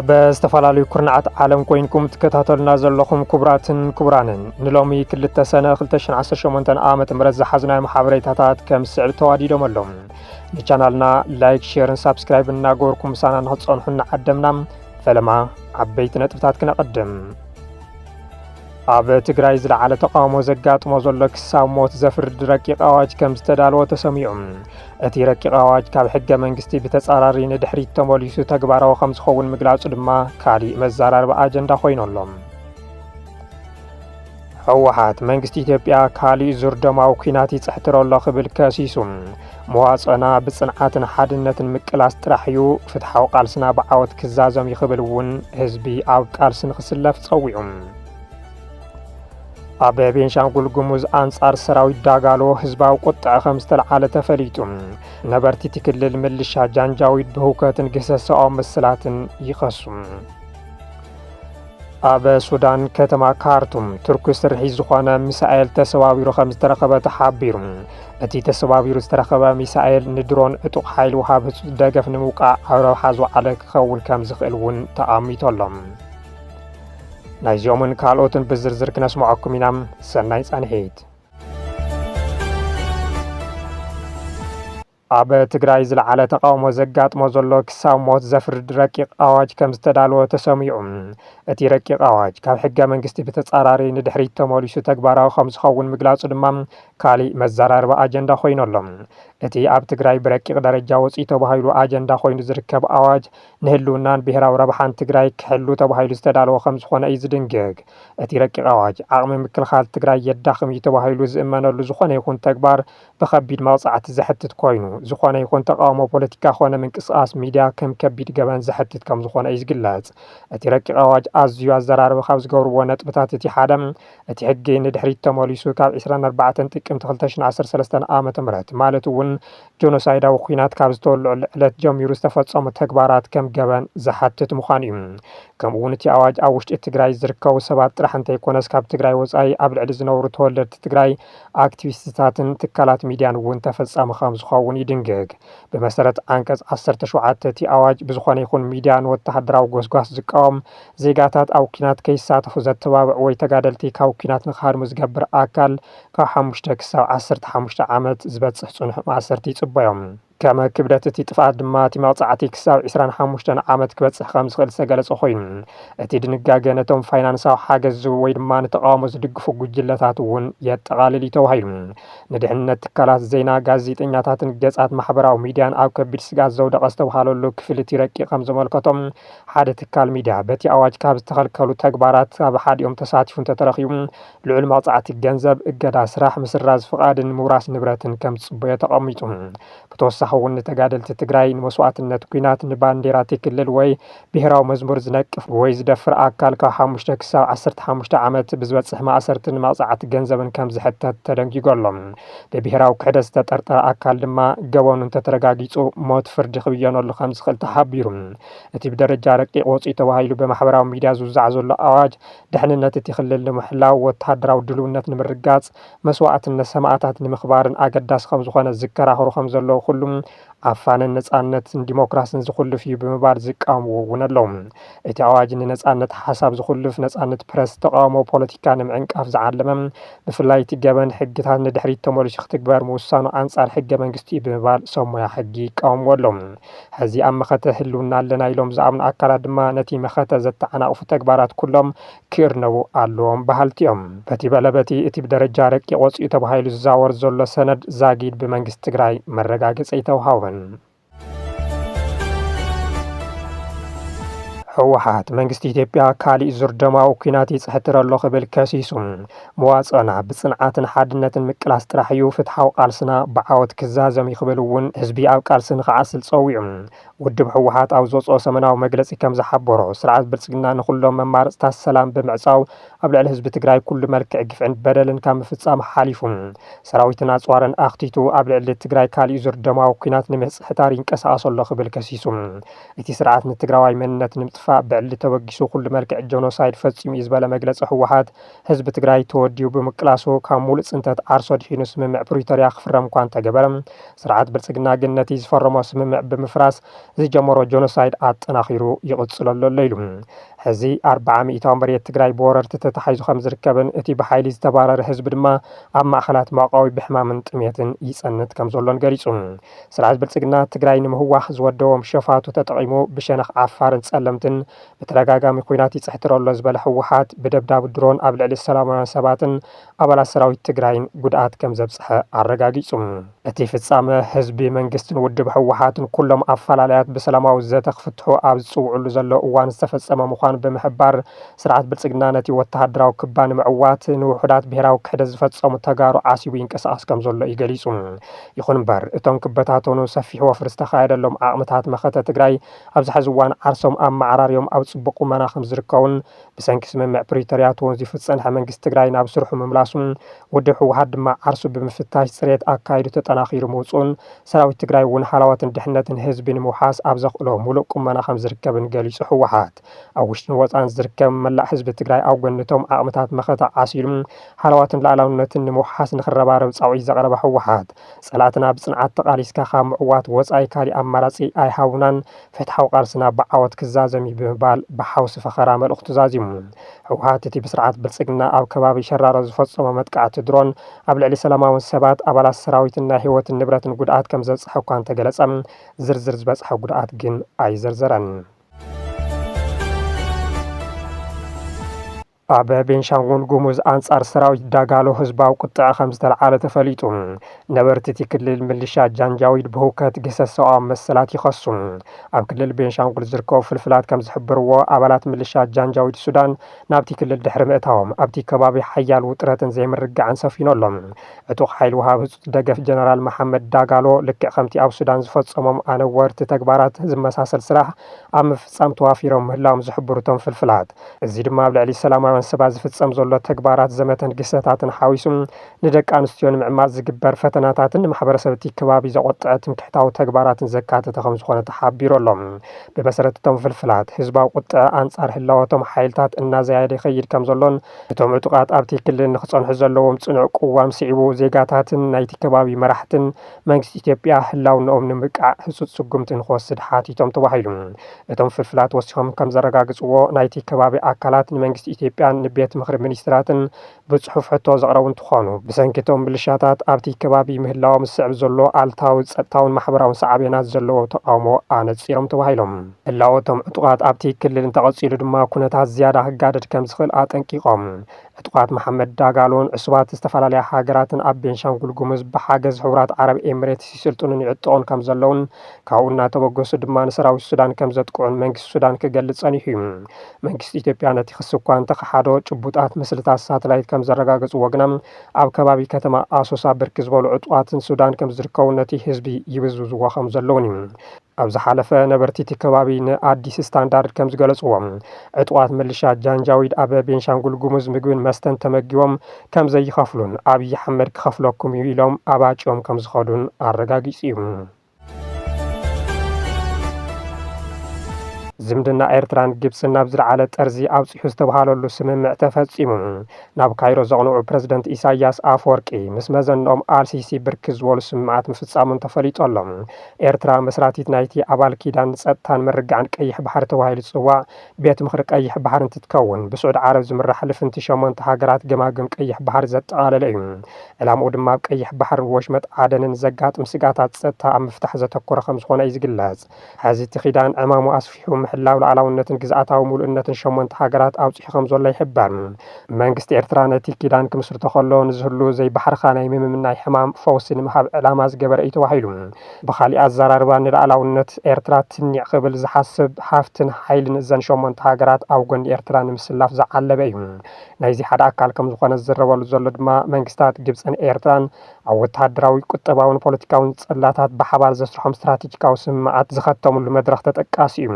በስተፋላለዩ ኩርናዓት ዓለም ኮይንኩም ትከታተሉና ዘለኹም ክቡራትን ክቡራንን ንሎሚ 2 ሰነ 2018 ዓመተ ምህረት ዝሓዝናዮ ሓበሬታታት ከም ስዕብ ተዋዲዶም ኣሎም። ንቻናልና ላይክ ሼርን ሳብስክራይብ እናገበርኩም ሳና ንኽትጸንሑ እናዓደምና ፈለማ ዓበይቲ ነጥብታት ክነቐድም። ኣብ ትግራይ ዝለዓለ ተቃውሞ ዘጋጥሞ ዘሎ ክሳብ ሞት ዘፍርድ ረቂቕ ኣዋጅ ከም ዝተዳለወ ተሰሚዑ። እቲ ረቂቕ ኣዋጅ ካብ ሕገ መንግስቲ ብተጻራሪ ንድሕሪት ተመሊሱ ተግባራዊ ከም ዝኸውን ምግላጹ ድማ ካሊእ መዘራረቢ ኣጀንዳ ኮይኑ ኣሎ። ህወሓት መንግስቲ ኢትዮጵያ ካሊእ ዙር ደማዊ ኩናት ይጽሕትር ኣሎ ክብል ከሲሱ መዋጽና ብጽንዓትን ሓድነትን ምቅላስ ጥራሕ እዩ ፍትሓዊ ቃልስና ብዓወት ክዛዘም ይኽብል እውን ህዝቢ ኣብ ቃልሲ ንኽስለፍ ጸዊዑ። ኣብ ቤንሻንጉል ጉሙዝ አንጻር ሰራዊት ዳጋሎ ህዝባዊ ቁጥዕ ከም ዝተለዓለ ተፈሊጡ። ነበርቲ እቲ ክልል ምልሻ ጃንጃዊድ ብህውከትን ግሰሰኦም ምስላትን ይኸሱ። ኣብ ሱዳን ከተማ ካርቱም ቱርክ ስርሒ ዝኾነ ሚሳኤል ተሰባቢሩ ከም ዝተረኸበ ተሓቢሩ። እቲ ተሰባቢሩ ዝተረኸበ ሚሳኤል ንድሮን ዕጡቕ ሓይሊ ውሃብ ህፁፅ ደገፍ ንምውቃዕ ኣብ ረብሓ ዝወዓለ ክኸውን ከም ዝኽእል እውን ተኣሚቶሎም። ናይዚኦምን ካልኦትን ብዝርዝር ክነስምዐኩም ኢና። ሰናይ ጻንሒት። ኣብ ትግራይ ዝለዓለ ተቃውሞ ዘጋጥሞ ዘሎ ክሳብ ሞት ዘፍርድ ረቂቕ ኣዋጅ ከም ዝተዳለወ ተሰሚዑ። እቲ ረቂቕ ኣዋጅ ካብ ሕገ መንግስቲ ብተጻራሪ ንድሕሪት ተመሊሱ ተግባራዊ ከም ዝኸውን ምግላጹ ድማ ካሊእ መዘራረቢ ኣጀንዳ ኮይኑ ኣሎ። እቲ ኣብ ትግራይ ብረቂቕ ደረጃ ወፂኡ ተባሂሉ ኣጀንዳ ኮይኑ ዝርከብ ኣዋጅ ንህልውናን ብሄራዊ ረብሓን ትግራይ ክሕሉ ተባሂሉ ዝተዳለወ ከም ዝኾነ እዩ ዝድንግግ። እቲ ረቂቕ ኣዋጅ ዓቕሚ ምክልኻል ትግራይ የዳኽም እዩ ተባሂሉ ዝእመነሉ ዝኾነ ይኹን ተግባር ብከቢድ መቕጻዕቲ ዘሕትት ኮይኑ ዝኾነ ይኹን ተቃውሞ ፖለቲካ ኮነ ምንቅስቓስ ሚድያ ከም ከቢድ ገበን ዘሕትት ከም ዝኾነ እዩ ዝግለጽ። እቲ ረቂቕ ኣዋጅ ኣዝዩ ኣዘራርቢ ካብ ዝገብርዎ ነጥብታት እቲ ሓደ እቲ ሕጊ ንድሕሪት ተመሊሱ ካብ 24 ጥቅምቲ 2013 ዓ.ም ማለት እውን ጆኖሳይዳዊ ኩናት ካብ ዝተወልዐሉ ዕለት ጀሚሩ ዝተፈጸሙ ተግባራት ከም ገበን ዝሓትት ምዃኑ እዩ። ከምኡውን እቲ ኣዋጅ ኣብ ውሽጢ ትግራይ ዝርከቡ ሰባት ጥራሕ እንተይኮነስ ካብ ትግራይ ወጻኢ ኣብ ልዕሊ ዝነብሩ ተወለድቲ ትግራይ ኣክቲቪስትታትን ትካላት ሚድያን እውን ተፈጻሚ ከም ዝኸውን ይድንግግ። ብመሰረት አንቀጽ 17 እቲ ኣዋጅ ብዝኾነ ይኹን ሚድያን ወተሃደራዊ ጎስጓስ ዝቃወም ዜጋታት ኣብ ኩናት ከይሳተፉ ዘተባብዕ ወይ ተጋደልቲ ካብ ኩናት ንኽሃድሙ ዝገብር ኣካል ካብ 5 ክሳብ 15 ዓመት ዝበጽሕ ጽኑሕ ማእሰርቲ ይጽበዮም። ከመ ክብደት እቲ ጥፍኣት ድማ እቲ መቕጻዕቲ ክሳብ 25 ዓመት ክበጽሕ ከም ዝኽእል ዝተገለጸ ኮይኑ እቲ ድንጋጌ ነቶም ፋይናንሳዊ ሓገዝ ዝህቡ ወይ ድማ ንተቃውሞ ዝድግፉ ጉጅለታት እውን የጠቓልል እዩ ተባሂሉ። ንድሕንነት ትካላት ዜና ጋዜጠኛታትን ገጻት ማሕበራዊ ሚድያን ኣብ ከቢድ ስጋት ዘውደቐ ዝተባሃለሉ ክፍል እቲ ረቂቕ ከም ዘመልከቶም ሓደ ትካል ሚድያ በቲ ኣዋጅ ካብ ዝተኸልከሉ ተግባራት ኣብ ሓዲኦም ተሳቲፉ እንተተረኺቡ ልዑል መቕጻዕቲ ገንዘብ፣ እገዳ ስራሕ፣ ምስራዝ ፍቓድን ምውራስ ንብረትን ከም ዝጽበዮ ተቐሚጡ። ብተወሳኺ እውን ተጋደልቲ ትግራይ ንመስዋዕትነት ኩናት ንባንዴራ ክልል ወይ ብሄራዊ መዝሙር ዝነቅፍ ወይ ዝደፍር ኣካል ካብ 5 ክሳብ 15 ዓመት ብዝበጽሕ ማእሰርትን መቕጻዕቲ ገንዘብን ከም ዝሕተት ተደንጊጎሎም። ብብሄራዊ ክሕደት ዝተጠርጠረ ኣካል ድማ ገበኑ እንተተረጋጊጹ ሞት ፍርዲ ክብየነሉ ከም ዝኽእል ተሓቢሩ። እቲ ብደረጃ ረቂቕ ወፂኡ ተባሂሉ ብማሕበራዊ ሚድያ ዝውዛዕ ዘሎ ኣዋጅ ድሕንነት እቲ ክልል ንምሕላው ወተሃደራዊ ድልውነት ንምርጋጽ መስዋዕትነት ሰማዕታት ንምኽባርን ኣገዳሲ ከም ዝኾነ ዝከራኸሩ ከም ዘለዉ ኩሉም ኣፋንን ነጻነትን ዲሞክራስን ዝኹልፍ እዩ ብምባል ዝቃወምዎ እውን ኣለዉ። እቲ ኣዋጅ ንነጻነት ሓሳብ ዝኹልፍ ነጻነት ፕረስ ተቃውሞ ፖለቲካ ንምዕንቃፍ ዝዓለመ ብፍላይ እቲ ገበን ሕግታት ንድሕሪት ተመሊሱ ክትግበር ምውሳኑ አንጻር ሕገ መንግስቲ ብምባል ሰሙያ ሕጊ ይቃወምዎ ኣለዉ። ሕዚ ኣብ መኸተ ህልውና ኣለና ኢሎም ዝኣምኑ ኣካላት ድማ ነቲ መኸተ ዘተዓናቕፉ ተግባራት ኩሎም ክእርነቡ ኣለዎም በሃልቲ እዮም። በቲ በለበቲ እቲ ብደረጃ ረቂቕ ወፂኡ ተባሂሉ ዝዛወር ዘሎ ሰነድ ዛጊድ ብመንግስቲ ትግራይ መረጋገፂ ይተውሃበን። ህወሓት መንግስቲ ኢትዮጵያ ካሊእ ዙር ደማዊ ኩናት ይጽሕትር ኣሎ ክብል ከሲሱ መዋጽና ብጽንዓትን ሓድነትን ምቅላስ ጥራሕ እዩ ፍትሓዊ ቃልስና ብዓወት ክዛዘም ይኽብል እውን ህዝቢ ኣብ ቃልሲ ንኽዓስል ጸዊዑ። ውድብ ህወሓት ኣብ ዘውፅኦ ሰመናዊ መግለጺ ከም ዝሓበሮ ስርዓት ብልጽግና ንኹሎም መማርጽታት ሰላም ብምዕጻው ኣብ ልዕሊ ህዝቢ ትግራይ ኩሉ መልክዕ ግፍዕን በደልን ካብ ምፍጻም ሓሊፉ ሰራዊትን ኣጽዋርን ኣኽቲቱ ኣብ ልዕሊ ትግራይ ካሊእ ዙር ደማዊ ኩናት ንምጽሕታር ይንቀሳቐስ ኣሎ ክብል ከሲሱ እቲ ስርዓት ንትግራዋይ መንነት ንምጥፋ ንምጥፋእ ብዕሊ ተበጊሱ ኩሉ መልክዕ ጀኖሳይድ ፈጺሙ እዩ ዝበለ መግለጺ ህወሓት ህዝቢ ትግራይ ተወዲኡ ብምቅላሱ ካብ ሙሉእ ጽንተት ዓርሶ ድሒኑ ስምምዕ ፕሪቶርያ ክፍረም እኳ እንተገበረ ስርዓት ብልጽግና ግን ነቲ ዝፈረሞ ስምምዕ ብምፍራስ ዝጀመሮ ጀኖሳይድ ኣጠናኺሩ ይቕጽለሉ ኣሎ ኢሉ ሕዚ 400 መሬት ትግራይ ብወረርቲ ተታሒዙ ከም ዝርከብን እቲ ብሓይሊ ዝተባረረ ህዝቢ ድማ ኣብ ማእኸላት መዕቆቢ ብሕማምን ጥሜትን ይጸንት ከም ዘሎን ገሊጹ ስርዓት ብልጽግና ትግራይ ንምህዋህ ዝወደቦም ሸፋቱ ተጠቒሙ ብሸነኽ ዓፋርን ጸለምትን ብተደጋጋሚ ኩናት ይጽሕትሮ ኣሎ ዝበለ ህወሓት ብደብዳብ ድሮን ኣብ ልዕሊ ሰላማውያን ሰባትን ኣባላት ሰራዊት ትግራይን ጉድኣት ከም ዘብጽሐ ኣረጋጊጹ እቲ ፍጻመ ህዝቢ መንግስትን ውድብ ህወሓትን ኩሎም ኣፈላልያት ብሰላማዊ ዘተ ክፍትሑ ኣብ ዝጽውዑሉ ዘሎ እዋን ዝተፈጸመ ምዃኑ ብምሕባር ስርዓት ብልጽግና ነቲ ወተሃደራዊ ክባ ንምዕዋት ንውሑዳት ብሄራዊ ክሕደት ዝፈጸሙ ተጋሩ ዓሲቡ ይንቀሳቐስ ከም ዘሎ እዩ ገሊጹ ይኹን እምበር እቶም ክበታተኑ ሰፊሕ ወፍሪ ዝተኻየደሎም ዓቕምታት መኸተ ትግራይ ኣብዚ ሕዚ እዋን ዓርሶም ኣብ ማዕራርዮም ኣብ ጽቡቕ ቁመና ከም ዝርከቡን ብሰንኪ ስምምዕ ፕሪቶርያ ተወንዚፉ ዝጸንሐ መንግስቲ ትግራይ ናብ ስርሑ ምምላሱን ውድብ ህወሓት ድማ ዓርሱ ብምፍታሽ ጽሬት ኣካይዱ ተጠናኺሩ ምውፁን ሰራዊት ትግራይ እውን ሓላወትን ድሕነትን ህዝቢ ንምውሓስ ኣብ ዘኽእሎ ሙሉእ ቁመና ከም ዝርከብን ገሊጹ ህወሓት ኣብ ውሽጥን ወፃን ዝርከብ መላእ ህዝቢ ትግራይ ኣብ ጎኒቶም ዓቕምታት መኸተ ዓሲሉ ሓላዋትን ላዕላውነትን ንምውሓስ ንኽረባረብ ጻውዒት ዘቕረበ ህወሓት ጸላትና ብጽንዓት ተቓሊስካ ካብ ምዕዋት ወጻኢ ካሊእ ኣማራጺ ኣይሃቡናን ፍትሓዊ ቃልስና ብዓወት ክዛዘም ብምባል ብሓውሲ ፈኸራ መልእኽቱ ዛዚሙ ህወሓት እቲ ብስርዓት ብልጽግና ኣብ ከባቢ ሸራሮ ዝፈጸሞ መጥቃዕቲ ድሮን ኣብ ልዕሊ ሰላማውን ሰባት ኣባላት ሰራዊትን ናይ ህይወትን ንብረትን ጉድኣት ከም ዘብጽሐ እኳ እንተገለጸ ዝርዝር ዝበጽሐ ጉድኣት ግን ኣይዘርዘረን ኣብ ቤንሻንጉል ጉሙዝ አንጻር ሰራዊት ዳጋሎ ህዝባዊ ቁጥዕ ከም ዝተለዓለ ተፈሊጡ ነበርቲ እቲ ክልል ምልሻ ጃንጃዊድ ብህውከት ግሰት ሰብኣዊ መሰላት ይኸሱ ኣብ ክልል ቤንሻንጉል ዝርከቡ ፍልፍላት ከም ዝሕብርዎ ኣባላት ምልሻ ጃንጃዊድ ሱዳን ናብቲ ክልል ድሕሪ ምእታዎም ኣብቲ ከባቢ ሓያል ውጥረትን ዘይምርጋዕን ሰፊኖሎም ዕጡቕ ሓይሊ ወሃብ ህፁፅ ደገፍ ጀነራል መሐመድ ዳጋሎ ልክዕ ከምቲ ኣብ ሱዳን ዝፈጸሞም ኣነወርቲ ተግባራት ዝመሳሰል ስራሕ ኣብ ምፍጻም ተዋፊሮም ምህላዎም ዝሕብሩቶም ፍልፍላት እዚ ድማ ኣብ ልዕሊ ሰላማዊ ሰባት ዝፍጸም ዘሎ ተግባራት ዘመተን ግሰታትን ሓዊሱም ንደቂ ኣንስትዮ ንምዕማፅ ዝግበር ፈተናታትን ንማሕበረሰብ እቲ ከባቢ ዘቆጥዐ ትምክሕታዊ ተግባራትን ዘካተተ ከም ዝኾነ ተሓቢሩ ኣሎም ብመሰረት እቶም ፍልፍላት ህዝባዊ ቁጥዕ አንጻር ህላወቶም ሓይልታት እናዘያደ ይኸይድ ከም ዘሎን እቶም ዕጡቃት ኣብቲ ክልል ንክጸንሑ ዘለዎም ጽኑዕ ቁዋም ስዒቡ ዜጋታትን ናይቲ ከባቢ መራሕትን መንግስቲ ኢትዮጵያ ህላውነኦም ንምብቃዕ ህፁፅ ስጉምትን ክወስድ ሓቲቶም ተባሂሉ እቶም ፍልፍላት ወሲኾም ከም ዘረጋግጽዎ ናይቲ ከባቢ ኣካላት ንመንግስቲ ኢትዮጵያ ንቤት ምክሪ ሚኒስትራትን ብጽሑፍ ሕቶ ዘቕረቡ እንትኾኑ ብሰንኪቶም ምልሻታት ኣብቲ ከባቢ ምህላዎም ዝስዕብ ዘሎ ኣልታዊ ጸጥታውን ማሕበራውን ሳዕቤናት ዘለዎ ተቃውሞ ኣነጺሮም ተባሂሎም ህላወቶም ዕጡቃት ኣብቲ ክልል እንተቐጺሉ ድማ ኩነታት ዝያዳ ክጋደድ ከም ዝኽእል ኣጠንቂቖም ዕጡቃት መሐመድ ዳጋሎን ዕሱባት ዝተፈላለያ ሃገራትን ኣብ ቤንሻንጉል ጉሙዝ ብሓገዝ ሕቡራት ዓረብ ኤሚሬትስ ይስልጡንን ይዕጥቑን ከም ዘለውን ካብኡ እናተበገሱ ድማ ንሰራዊት ሱዳን ከም ዘጥቅዑን መንግስቲ ሱዳን ክገልጽ ጸኒሑ እዩ መንግስቲ ኢትዮጵያ ነቲ ክስ እኳ እንተኸሓዶ ጭቡጣት ምስልታት ሳተላይት ከም ዘረጋገጹ ወግናም ኣብ ከባቢ ከተማ ኣሶሳ ብርኪ ዝበሉ ዕጡቃትን ሱዳን ከም ዝርከቡ ነቲ ህዝቢ ይብዝብዝዎ ከም ዘለውን እዩ ኣብ ዝሓለፈ ነበርቲ እቲ ከባቢ ንኣዲስ ስታንዳርድ ከም ዝገለጽዎም ዕጡቃት ምልሻ ጃንጃዊድ ኣብ ቤንሻንጉል ጉሙዝ ምግብን መስተን ተመጊቦም ከም ዘይኸፍሉን ኣብይ ኣሕመድ ክኸፍለኩም እዩ ኢሎም ኣባጭዮም ከም ዝኸዱን ኣረጋጊጹ እዩ ዝምድና ኤርትራን ግብፅን ናብ ዝለዓለ ጠርዚ ኣውፂሑ ዝተባሃለሉ ስምምዕ ተፈጺሙ ናብ ካይሮ ዘቕንዑ ፕረዚደንት ኢሳያስ ኣፈወርቂ ምስ መዘንኦም አልሲሲ ብርኪ ዝበሉ ስምምዓት ምፍጻሙን ተፈሊጡ ኣሎ ኤርትራ መስራቲት ናይቲ ኣባል ኪዳን ጸጥታን ምርጋዕን ቀይሕ ባሕሪ ተባሂሉ ዝጽዋዕ ቤት ምክሪ ቀይሕ ባሕሪ እንትትከውን ብስዑድ ዓረብ ዝምራሕ ልፍንቲ 8 ሃገራት ገማግም ቀይሕ ባሕሪ ዘጠቓለለ እዩ ዕላምኡ ድማ ኣብ ቀይሕ ባሕሪ ወሽመጥ ዓደንን ዘጋጥም ስጋታት ጸጥታ ኣብ ምፍታሕ ዘተኮረ ከም ዝኾነ እዩ ዝግለጽ ሕዚ እቲ ኺዳን ዕማሙ ኣስፊሑ ምሕላው ሉዓላውነትን ግዝኣታዊ ሙሉእነትን 8 ሃገራት ኣውፂሑ ከም ዘሎ ይሕበር መንግስቲ ኤርትራ ነቲ ኪዳን ክምስርቶ ከሎ ንዝህሉ ዘይባሕርኻ ናይ ምምምናይ ሕማም ፈውሲ ንምሃብ ዕላማ ዝገበረ እዩ ተባሂሉ ብኻሊእ ኣዘራርባ ንሉዓላውነት ኤርትራ ትኒዕ ክብል ዝሓስብ ሃፍትን ሓይልን እዘን 8 ሃገራት ኣብ ጎኒ ኤርትራ ንምስላፍ ዝዓለበ እዩ ናይዚ ሓደ ኣካል ከም ዝኾነ ዝዝረበሉ ዘሎ ድማ መንግስታት ግብፅን ኤርትራን ኣብ ወተሃደራዊ ቁጠባውን ፖለቲካውን ጸላታት ብሓባር ዘስርሖም ስትራቴጂካዊ ስምምዓት ዝኸተሙሉ መድረኽ ተጠቃሲ እዩ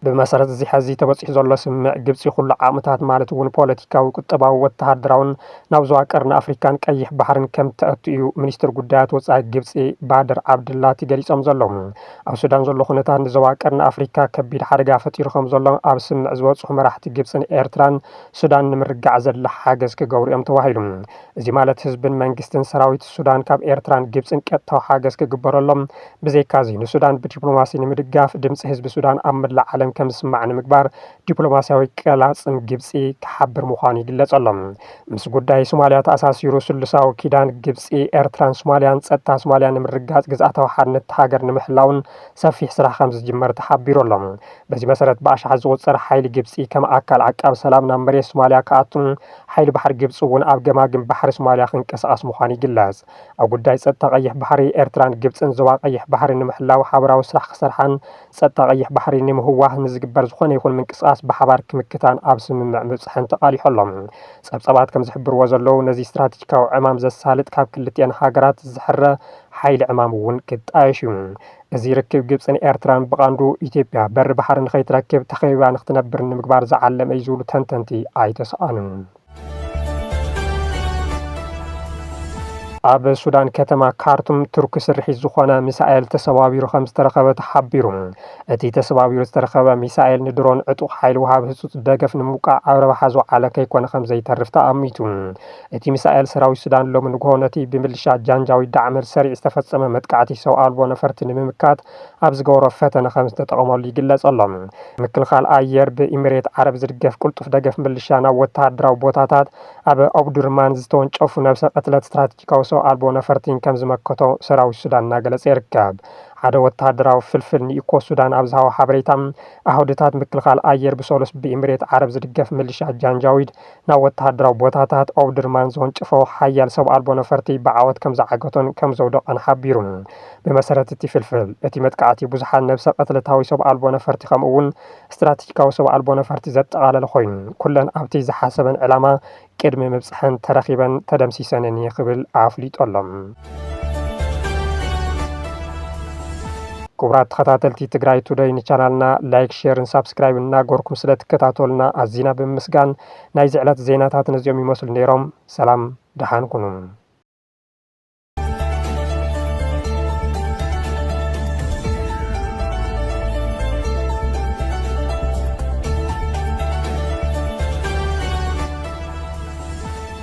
بمسارة زي حزي تبصح زلوا سمع جبسي كل عامتات مالتون بوليتيكا وكتبا وتهدرون نوزوا قرن أفريكان كيح بحرن كم تأتيو منستر قدات وصع جبسي بادر عبد الله تجلس أمزلهم أو السودان زلوا خنتان نزوا قرن أفريكا كبير حرقة فتيرهم زلوا أبسم عزوات صحما راح تجبسن إيرتران السودان مرجع زل حاجز كجوري أم تواهيلهم زي مالت حزب منجستن سراويت السودان كاب إيرتران جبسن كتوا حاجز كجبر لهم بزي كازين السودان بدبلوماسي نمرجع دمس حزب السودان أمر العالم كم سمعنا مقبار دبلوماسياوي كلاصن جبسي كحبر مخاني جلص اللهم مس ጉዳይ ሶማሊያ ተአሳሲሩ ስልሳው ኪዳን ግብጽ ኤርትራን ሶማሊያን ጸጥታ ሶማሊያን ምርጋጽ ግዛታው ሓድነት ሃገር ንምሕላውን ሰፊሕ ስራሕ ከም ዝጅመር ተሓቢሮሎም በዚህ መሰረት በአሻዕ ዝወፀር ኃይል ግብጽ ከም አካል አቃብ ሰላምና መሬት ሶማሊያ ከአቱን ኃይል ባህር ግብጽ ውን ኣብ ገማግም ባህር ሶማሊያ ክንቀሳቀስ ምዃኑ ይግለጽ ኣብ ጉዳይ ጸጥታ ቀይሕ ባህሪ ኤርትራን ግብጽን ዝዋ ቀይሕ ባህሪ ንምሕላው ሓበራዊ ስራሕ ክሰርሓን ጸጥታ ቀይሕ ባህሪ ንምህዋህ ንዝግበር ዝኾነ ይኹን ምንቅስቃስ ብሓባር ክምክታን ኣብ ስምምዕ ምብጽሕን ተቃሊሖሎም ጸብጸባት ከም ዝሕብርዎ ዘለዉ ነዚ ስትራቴጂካዊ ዕማም ዘሳልጥ ካብ ክልቲአን ሃገራት ዝሕረ ኃይል ዕማም ውን ክጣየሽ እዩ እዚ ርክብ ግብጽን ኤርትራን ብቃንዱ ኢትዮጵያ በሪ ባህር ንኸይትረክብ ተኸቢባ ንኽትነብር ንምግባር ዝዓለመ እዩ ዝብሉ ተንተንቲ ኣይተሰኣኑን ኣብ ሱዳን ከተማ ካርቱም ቱርክ ስርሒ ዝኾነ ሚሳኤል ተሰባቢሩ ከም ዝተረኸበ ተሓቢሩ እቲ ተሰባቢሩ ዝተረኸበ ሚሳኤል ንድሮን ዕጡቕ ኃይል ወሃብ ህጹጽ ደገፍ ንምውቃዕ ኣብ ረብሓ ዝወዓለ ከይኮነ ከም ዘይተርፍ ተኣሚቱ እቲ ሚሳኤል ሰራዊት ሱዳን ሎሚ ንግሆ ነቲ ብምልሻ ጃንጃዊ ዳዕመር ሰሪዕ ዝተፈጸመ መጥቃዕቲ ሰው ኣልቦ ነፈርቲ ንምምካት ኣብ ዝገበሮ ፈተነ ከም ዝተጠቐመሉ ይግለጽ ኣሎ ምክልኻል ኣየር ብኢሚሬት ዓረብ ዝድገፍ ቁልጡፍ ደገፍ ምልሻ ናብ ወተሃደራዊ ቦታታት ኣብ ኦብዱርማን ዝተወንጨፉ ነብሰ ቀትለት ስትራቴጂካዊ ألبو نفرتين كم زمكتو سراوي السودان ناقلس إركاب هذا وتهدراو فلفل نيكو السودان أبزهاو حبريتام أهودتات مكلخال آير بسولس بإمريت عرب زدقف ملشا جانجاويد نا وتهدراو بوتاتات أو درمان زون شفو حيال سو ألبو نفرتي بعوات كم زعاقتون كم زودقان حبيرون بمسارة فلفل اتي متقعتي بزحان نفسا قتلتاوي سو ألبو نفرتي خمقون استراتيجيكاو سو ألبو نفرتي زدت على الخوين كلن أبتي زحاسبا علامة كدم مبصحن ترخيبا تدمسيسان يخبل عفليت اللهم كبرات خطاتلتي تقراي توداي نشانالنا لايك شير سبسكرايب ناغوركم سلت كتاتولنا أزينا بمسغان نايز علات زيناتات نزيومي مسل نيروم سلام دهان كنون